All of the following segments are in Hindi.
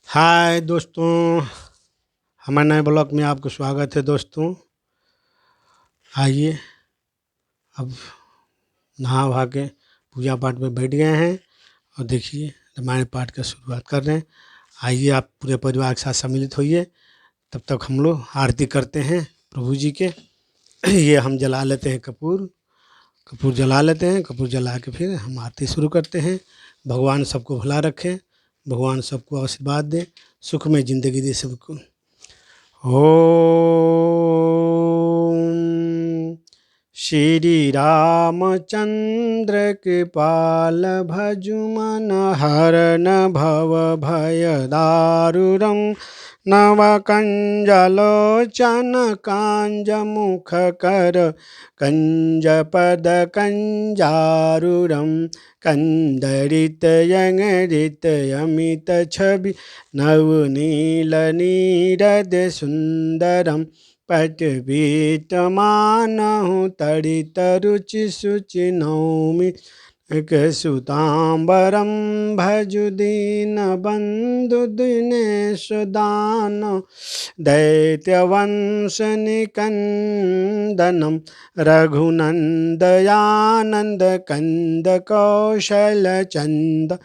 हाय दोस्तों, हमारे नए ब्लॉग में आपको स्वागत है दोस्तों। आइए अब नहा वहा के पूजा पाठ में बैठ गए हैं और देखिए रामायण पाठ का शुरुआत कर रहे हैं। आइए आप पूरे परिवार के साथ सम्मिलित होइए। तब तक हम लोग आरती करते हैं प्रभु जी के। ये हम जला लेते हैं कपूर जला लेते हैं। कपूर जला के फिर हम आरती शुरू करते हैं। भगवान सबको भला रखें, भगवान सबको आशीर्वाद दे, सुख में ज़िंदगी दे सबको। ओम श्री रामचंद्र कृपाल भजुमन हरन भव भय दारुरम नवकंजलोचन कांजमुख कर कंजपद कंजारुरम कंदरित यंगरित अमित छवि नवनील नीरद सुंदरम पटवीतमानहु तडित रुचि शुचि नौमि सुतांबरम भजु दीन बंधु दिनेश दान दैत्यवंश निकंदनम रघुनंदयानंद कंद कौशल चंद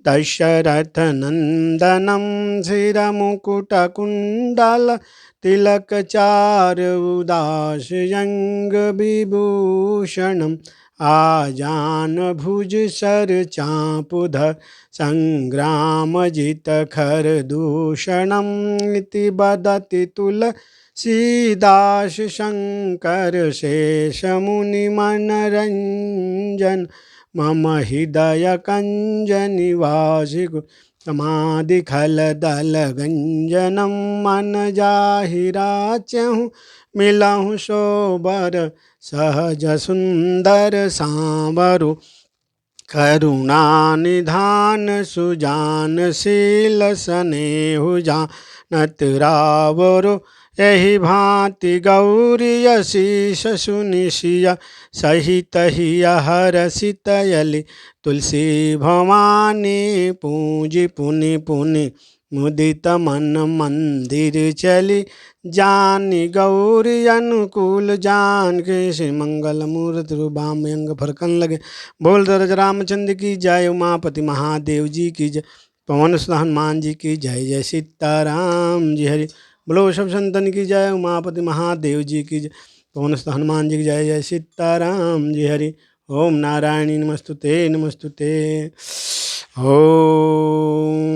दशरथ नंदनम शिरमुकुटकुंडल तिलक चार उदास यंग विभूषणम आजान भुज सर चापुधर संग्राम जित खर दूषणम इति बदति तुलसीदास शंकर शेष मुनि मनरंजन मम हृदय कंज निवासि समाधि खल दल गंजनम मन जाहिराचहु मिलहु सोबर सहज सुंदर सांवरु करुणा निधान सुजान शील स्नेहु जानत रावरो यही भांति गौरी शीश सुनिशिया सहित हिय हरसितयलि तुलसी भवानी पूजी पुनि पुनि मुदित मन मंदिर चली जानी गौरी अनुकूल जान के श्री मंगल मूर्ति रूपाम अंग फरकन लगे। बोल दरज रामचंद्र की जय, उमापति महादेव जी की जय, पवन सुत हनुमान जी की जय। जय सीताराम जी हरि बोलो। सब संतन की जय, उमापति महादेव जी की जय, पवन सुत हनुमान जी की जय। जय सीताराम जी हरि। ओम नारायणी नमस्तुते नमस्तुते। ओम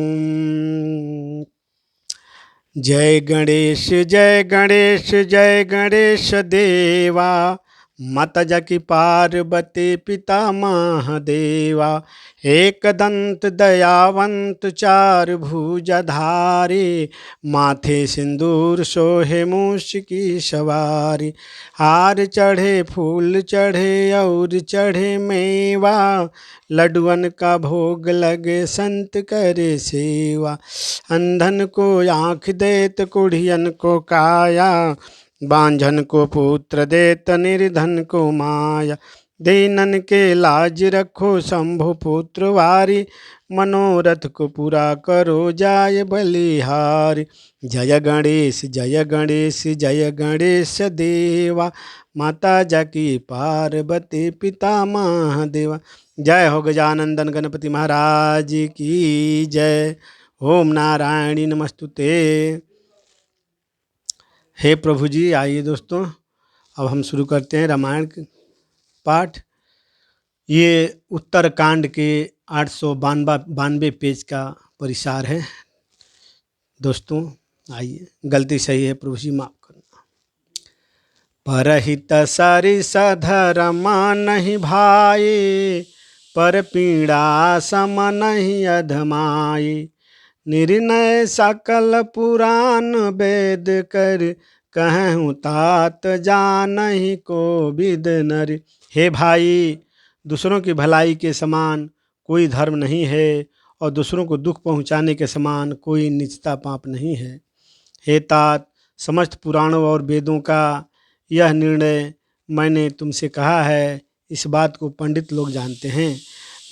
जय गणेश जय गणेश जय गणेश देवा, माता जाकी पार्वती पिता महादेवा। एक दंत दयावंत चार भुजधारी, माथे सिंदूर सोहे मूष की सवारी। हार चढ़े फूल चढ़े और चढ़े मेवा, लड्डुअन का भोग लगे संत करे सेवा। अंधन को आँख देत कुढ़ियन को काया, बांझन को पुत्र देत निर्धन को माया। दीनन के लाज रखो शंभु पुत्र वारी, मनोरथ को पूरा करो जाय बलिहारी। जय गणेश जय गणेश जय गणेश देवा, माता जाकी पार्वती पिता महादेवा। जय हो गजानंदन गणपति महाराज की जय। ओम नारायणी नमस्तुते। हे प्रभु जी, आइए दोस्तों अब हम शुरू करते हैं रामायण पाठ। ये उत्तरकांड के 892 पेज का परिसार है दोस्तों। आइए, गलती सही है प्रभु जी माफ करना। परहित सरिस धर्म नहीं भाई, पर पीड़ा सम नहीं अधमाई। निर्णय सकल पुराण वेद कर, कहूँ तात जानहि को विद नर। हे भाई, दूसरों की भलाई के समान कोई धर्म नहीं है, और दूसरों को दुख पहुँचाने के समान कोई नीचता पाप नहीं है। हे तात, समस्त पुराणों और वेदों का यह निर्णय मैंने तुमसे कहा है, इस बात को पंडित लोग जानते हैं।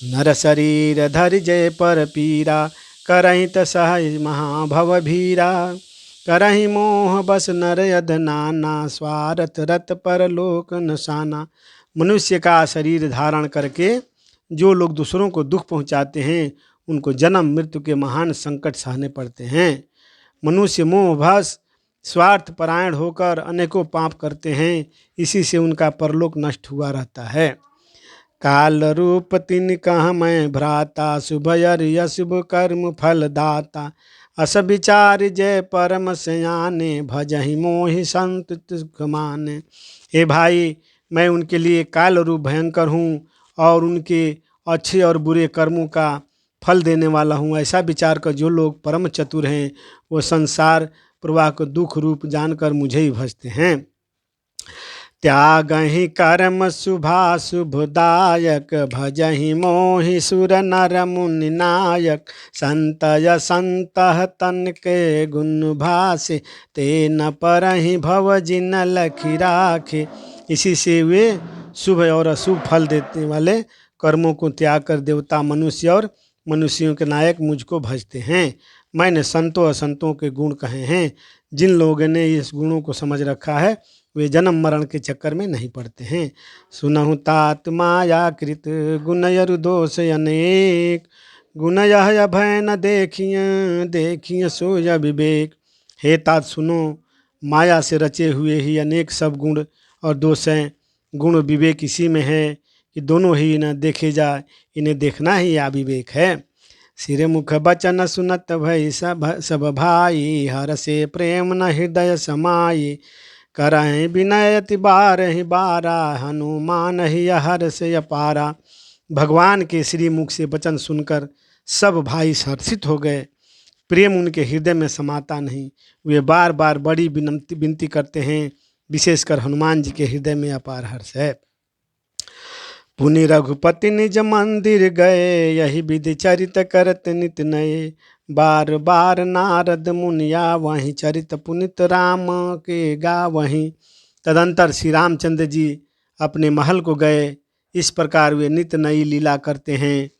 नर शरीर धर जय पर पीरा, करही त सहज महाभव भीरा। करही मोह बस नर यद नाना, स्वार्थ रत परलोक नसाना। मनुष्य का शरीर धारण करके जो लोग दूसरों को दुख पहुंचाते हैं उनको जन्म मृत्यु के महान संकट सहने पड़ते हैं। मनुष्य मोहवश स्वार्थ परायण होकर अनेकों पाप करते हैं, इसी से उनका परलोक नष्ट हुआ रहता है। काल रूप तिन कह मैं भ्राता, शुभ यर्य शुभ कर्म फल दाता। अस विचार जय परम सयाने, भजहि मोहि संत तुझ माने। हे भाई, मैं उनके लिए काल रूप भयंकर हूँ और उनके अच्छे और बुरे कर्मों का फल देने वाला हूँ। ऐसा विचार कर जो लोग परम चतुर हैं वो संसार प्रवाह को दुख रूप जानकर मुझे ही भजते हैं। त्यागहि कर्म शुभाशुभदायक, भजहि मोहि सुर नर मुनि नायक। संतय संतः तन के गुण भासे, ते न परहि भव जिन लखि राखे। इसी से वे शुभ और अशुभ फल देने वाले कर्मों को त्याग कर देवता मनुष्य और मनुष्यों के नायक मुझको भजते हैं। मैंने संतों असंतों के गुण कहे हैं। जिन लोगों ने इस गुणों को समझ रखा है वे जन्म मरण के चक्कर में नहीं पड़ते हैं। सुनहु तात माया कृत, गुण यरु दोष अनेक। गुण यह भय न देखिए, देखिए सो यह विवेक। हे तात सुनो, माया से रचे हुए ही अनेक सब गुण और दोष हैं। गुण विवेक इसी में है कि दोनों ही न देखे जाए, इन्हें देखना ही अविवेक है। सिर मुख बचन सुनत भई सब भाई, हर से प्रेम न हृदय समाई। करहि विनय अति बारहि बारा, हनुमान ही हर से अपारा। भगवान के श्री मुख से वचन सुनकर सब भाई हर्षित हो गए। प्रेम उनके हृदय में समाता नहीं, वे बार बार बड़ी विनती करते हैं। विशेषकर हनुमान जी के हृदय में अपार हर्ष है। पुनि रघुपति निज मंदिर गए, यही विधि चरित करत नित नये। बार बार नारद मुनिया वहीं, चरित पुनित राम के गा वहीं। तदंतर श्री रामचंद्र जी अपने महल को गए। इस प्रकार वे नित नई लीला करते हैं।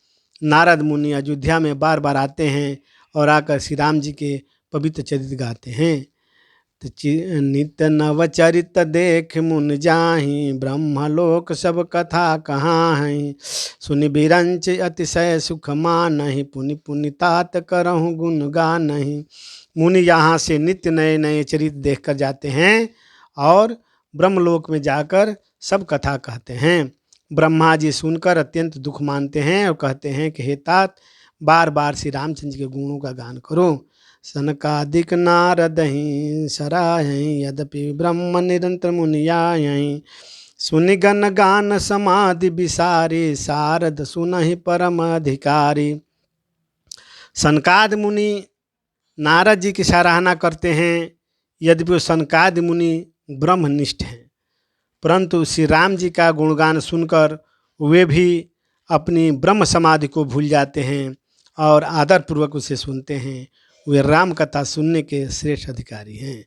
नारद मुनि अयोध्या में बार बार आते हैं और आकर श्री राम जी के पवित्र चरित्र गाते हैं। नित नव चरित देख मुन जाहि, ब्रह्मलोक सब कथा कहाँ हैं। सुनि बिरंच अतिशय सुख मानहि, पुनि पुनि तात करहु गुण गानहि। मुनि यहाँ से नित्य नए नए चरित्र देख कर जाते हैं और ब्रह्मलोक में जाकर सब कथा कहते हैं। ब्रह्मा जी सुनकर अत्यंत दुख मानते हैं और कहते हैं कि हे तात, बार बार श्री रामचंद्र के गुणों का गान करो। सनकादिक नारदहि सराहि, यद्यपि ब्रह्म निरंतर मुनियायहि। सुनि गण गान समाधि विसारी, शारद सुनहि परम अधिकारी। सनकाद मुनि नारद जी की सराहना करते हैं। यद्यपि वो सनकाद मुनि ब्रह्मनिष्ठ हैं, परंतु श्री राम जी का गुणगान सुनकर वे भी अपनी ब्रह्म समाधि को भूल जाते हैं और आदरपूर्वक उसे सुनते हैं। वे राम कथा सुनने के श्रेष्ठ अधिकारी हैं।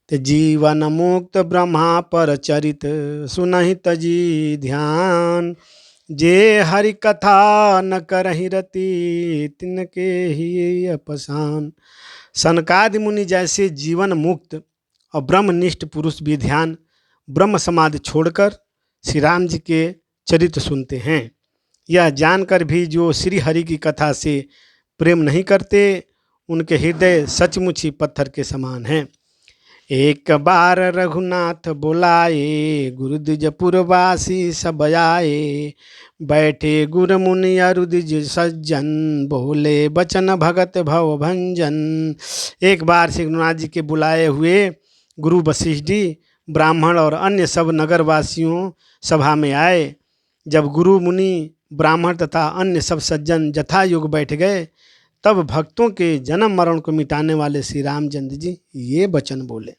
ते जीवन मुक्त ब्रह्मा पर चरित, सुनहि तजी ध्यान। जे हरि कथा न करहि रति, तिनके ही अपसान। सनकादि मुनि जैसे जीवन मुक्त और ब्रह्मनिष्ठ पुरुष भी ध्यान ब्रह्म समाधि छोड़कर श्री राम जी के चरित्र सुनते हैं। यह जानकर भी जो श्री हरि की कथा से प्रेम नहीं करते, उनके हृदय सचमुच ही पत्थर के समान हैं। एक बार रघुनाथ बुलाए, गुरु द्विजपुरवासी सब आए। बैठे गुरु मुनि अरु द्विज सज्जन, बोले बचन भगत भव भंजन। एक बार श्री गुरुनाथ जी के बुलाए हुए गुरु वशिष्ठ जी ब्राह्मण और अन्य सब नगरवासियों सभा में आए। जब गुरु मुनि ब्राह्मण तथा अन्य सब सज्जन जथा योग बैठ गए, तब भक्तों के जन्म मरण को मिटाने वाले श्री रामचंद्र जी ये वचन बोले।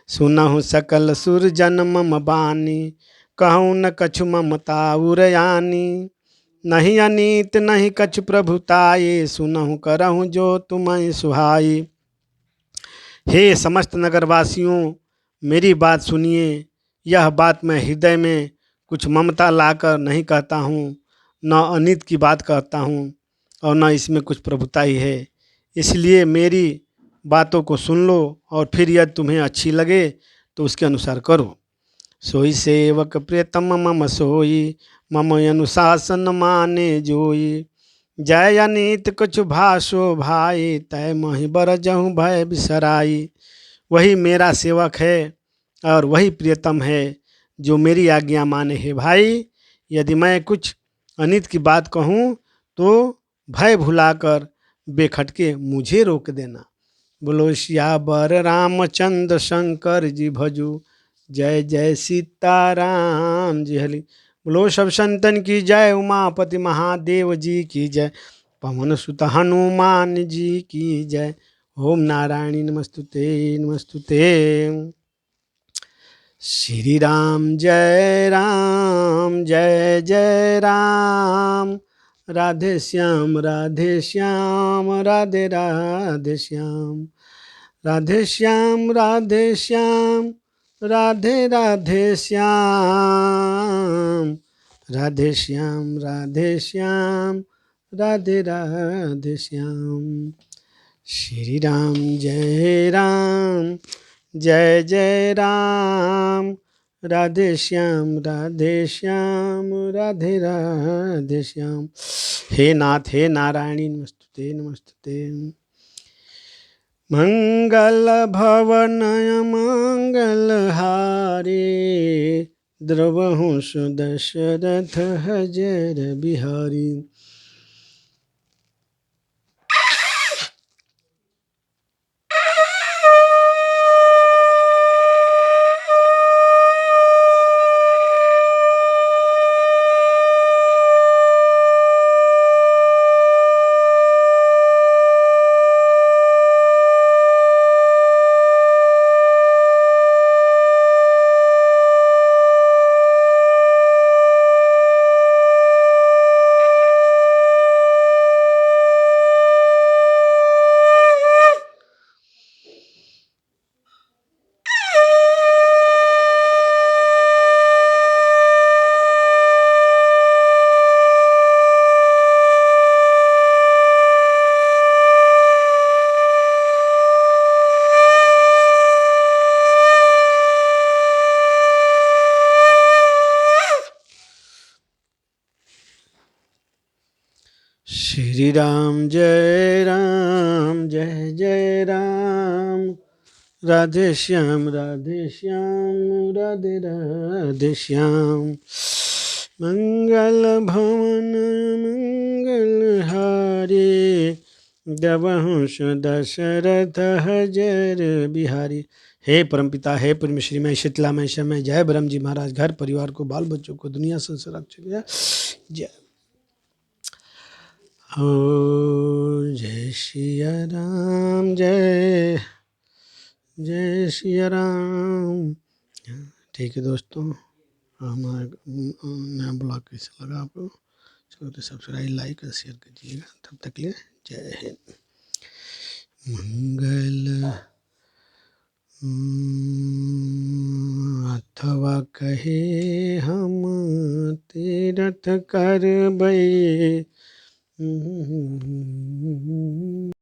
सुनहु सकल सुर जन मम बानी, कहूँ न कछु ममता उरयानी। नहीं अनीत नहीं कछु प्रभुताये, सुनहु करहु जो तुम्हें सुहाई। हे समस्त नगरवासियों, मेरी बात सुनिए। यह बात मैं हृदय में कुछ ममता लाकर नहीं कहता हूँ, न अनित की बात कहता हूँ और न इसमें कुछ प्रभुता ही है। इसलिए मेरी बातों को सुन लो और फिर यदि तुम्हें अच्छी लगे तो उसके अनुसार करो। सोई सेवक प्रियतम मम सोई, मम अनुशासन माने जोई। जय अनीत कुछ भाषो भाई, तय मही बर जहूँ भय बिसराई। वही मेरा सेवक है और वही प्रियतम है जो मेरी आज्ञा माने है भाई। यदि मैं कुछ अनित की बात कहूँ तो भय भुलाकर बेखटके मुझे रोक देना। बोलो सियावर रामचंद्र शंकर जी भजू, जय जय सीताराम जी हली। बोलो सब संतन की जय, उमापति महादेव जी की जय, पवन सुत हनुमान जी की जय। ओम नारायणी नमस्तुते नमस्तुते। श्री राम जय जय राम, राधे श्याम राधे राधे श्याम, राधे श्याम राधे राधे श्याम, राधे श्याम राधे राधे श्याम। श्री राम जय राम, राधे श्याम राधे राधे श्याम। हे नाथ हे नारायणी नमस्तुते नमस्तुते। मंगल भवन मंगल हारे, द्रवहु सुदशरथ हजर बिहारी। श्री राम जय जय राम, राधे श्याम राधे राधे श्याम। मंगल भवन मंगल हारे, दबहु दशरथ हजर बिहारी। हे परमपिता हे परम श्री मैं शीतला मैं समय जय ब्रह्म जी महाराज, घर परिवार को बाल बच्चों को दुनिया संसार रक्षक जय। ओ जय सिया राम जय सिया राम। ठीक है दोस्तों, हमारा नया ब्लॉग कैसा लगा आपको, चलो तो सब्सक्राइब लाइक और शेयर कीजिएगा। तब तक के लिए जय हिंद। मंगल अथवा कहे हम तीरथ करबै,